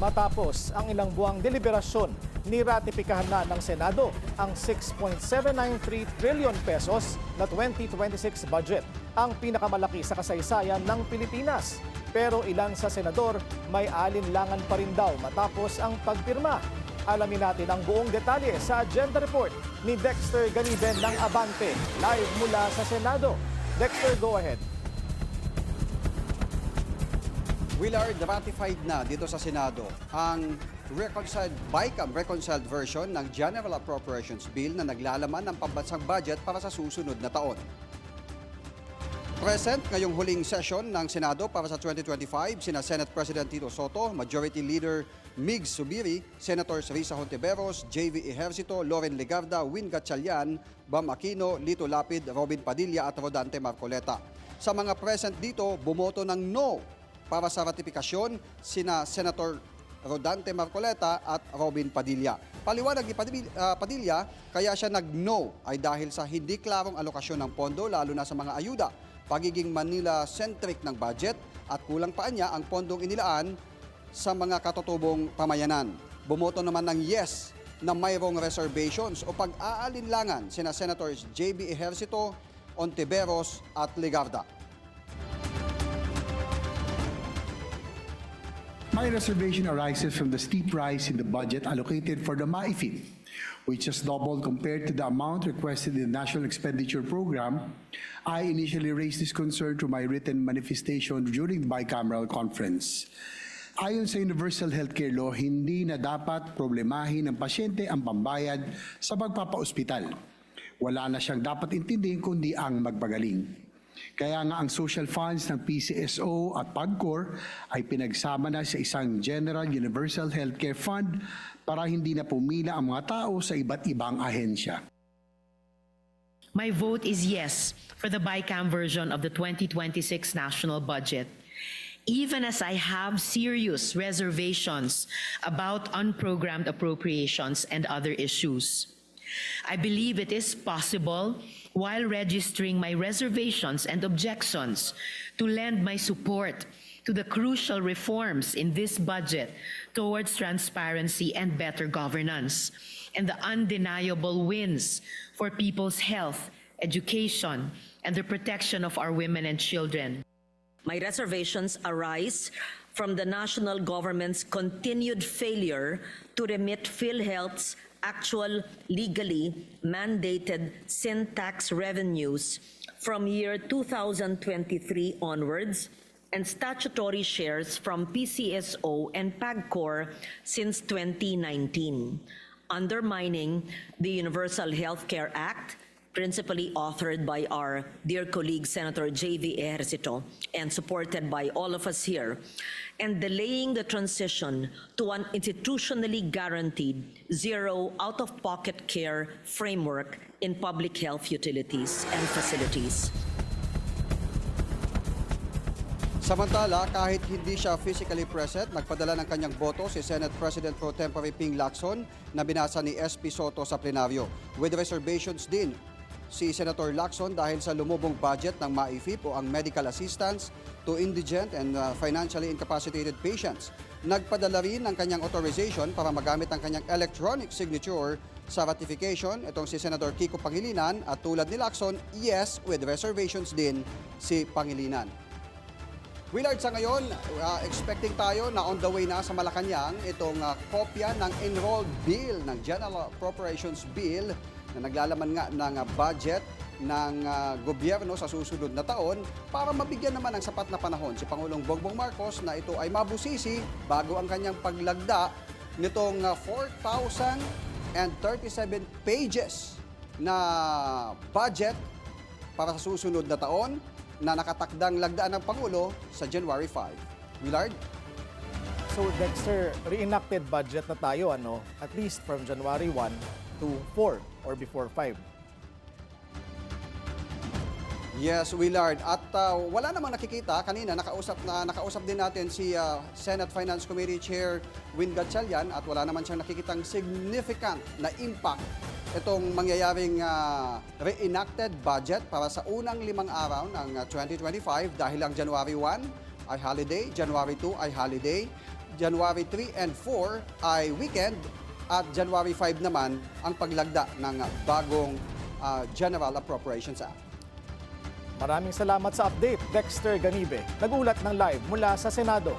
Matapos ang ilang buwang deliberasyon, niratipikahan na ng Senado ang 6.793 trillion pesos na 2026 budget, ang pinakamalaki sa kasaysayan ng Pilipinas. Pero ilan sa senador may alinlangan pa rin daw matapos ang pagpirma. Alamin natin ang buong detalye sa Agenda Report ni Dexter Ganiben ng Abante, live mula sa Senado. Dexter, go ahead. Willard, ratified na dito sa Senado ang reconciled version ng General Appropriations Bill na naglalaman ng pambansang budget para sa susunod na taon. Present ngayong huling session ng Senado para sa 2025, sina Senate President Tito Soto, Majority Leader Migs Subiri, Senators Risa Hontiveros, JV Ejercito, Loren Legarda, Win Gatchalian, Bam Aquino, Lito Lapid, Robin Padilla at Rodante Marcoleta. Sa mga present dito, bumoto ng no para sa ratifikasyon sina Senator Rodante Marcoleta at Robin Padilla. Paliwanag ni Padilla, kaya siya nag-no ay dahil sa hindi klarong alokasyon ng pondo lalo na sa mga ayuda, pagiging Manila-centric ng budget at kulang pa niya ang pondong inilaan sa mga katutubong pamayanan. Bumoto naman ng yes na mayroong reservations o pag-aalinlangan sina Senators JB Ejercito, Ontiveros at Legarda. My reservation arises from the steep rise in the budget allocated for the MAIFIP, which has doubled compared to the amount requested in the National Expenditure Program. I initially raised this concern through my written manifestation during the bicameral conference. Ayon sa Universal Healthcare Law, hindi na dapat problemahin ng pasyente ang pambayad sa pagpapaospital. Wala na siyang dapat intindihin kundi ang magpagaling. Kaya nga ang social funds ng PCSO at PAGCOR ay pinagsama na sa isang General Universal Healthcare Fund para hindi na pumila ang mga tao sa iba't ibang ahensya. My vote is yes for the BICAM version of the 2026 national budget, even as I have serious reservations about unprogrammed appropriations and other issues. I believe it is possible, while registering my reservations and objections, to lend my support to the crucial reforms in this budget towards transparency and better governance, and the undeniable wins for people's health, education, and the protection of our women and children. My reservations arise from the national government's continued failure to remit PhilHealth's actual legally mandated sin tax revenues from year 2023 onwards and statutory shares from PCSO and PAGCOR since 2019, undermining the Universal Healthcare Act, principally authored by our dear colleague Senator J.V. Ejercito and supported by all of us here, and delaying the transition to an institutionally guaranteed zero out-of-pocket care framework in public health utilities and facilities. Samantala, kahit hindi siya physically present, nagpadala ng kanyang boto si Senate President Pro Tempore Ping Lacson na binasa ni SP Soto sa plenaryo. With reservations din si Senator Lacson dahil sa lumubong budget ng MAIFIP o ang medical assistance to indigent and financially incapacitated patients. Nagpadala rin ng kanyang authorization para magamit ang kanyang electronic signature sa ratification itong si Senator Kiko Pangilinan at tulad ni Lacson, yes with reservations din si Pangilinan. Willard, sa ngayon, expecting tayo na on the way na sa Malacanang itong kopya ng enrolled bill ng General Appropriations Bill na naglalaman nga ng budget ng gobyerno sa susunod na taon para mabigyan naman ng sapat na panahon si Pangulong Bongbong Marcos na ito ay mabusisi bago ang kanyang paglagda nitong 4,037 pages na budget para sa susunod na taon na nakatakdang lagdaan ng Pangulo sa January 5. Willard? So Dexter, reenacted budget na tayo, at least from January 1 to 4 or before 5. Yes, Willard. At wala namang nakikita. Kanina, nakausap din natin si Senate Finance Committee Chair Win Gatchalian at wala naman siyang nakikitang significant na impact itong mangyayaring reenacted budget para sa unang 5 araw ng 2025 dahil ang January 1 ay holiday, January 2 ay holiday, January 3 and 4 ay weekend at January 5 naman ang paglagda ng bagong General Appropriations Act. Maraming salamat sa update, Dexter Ganibe. Nag-ulat ng live mula sa Senado.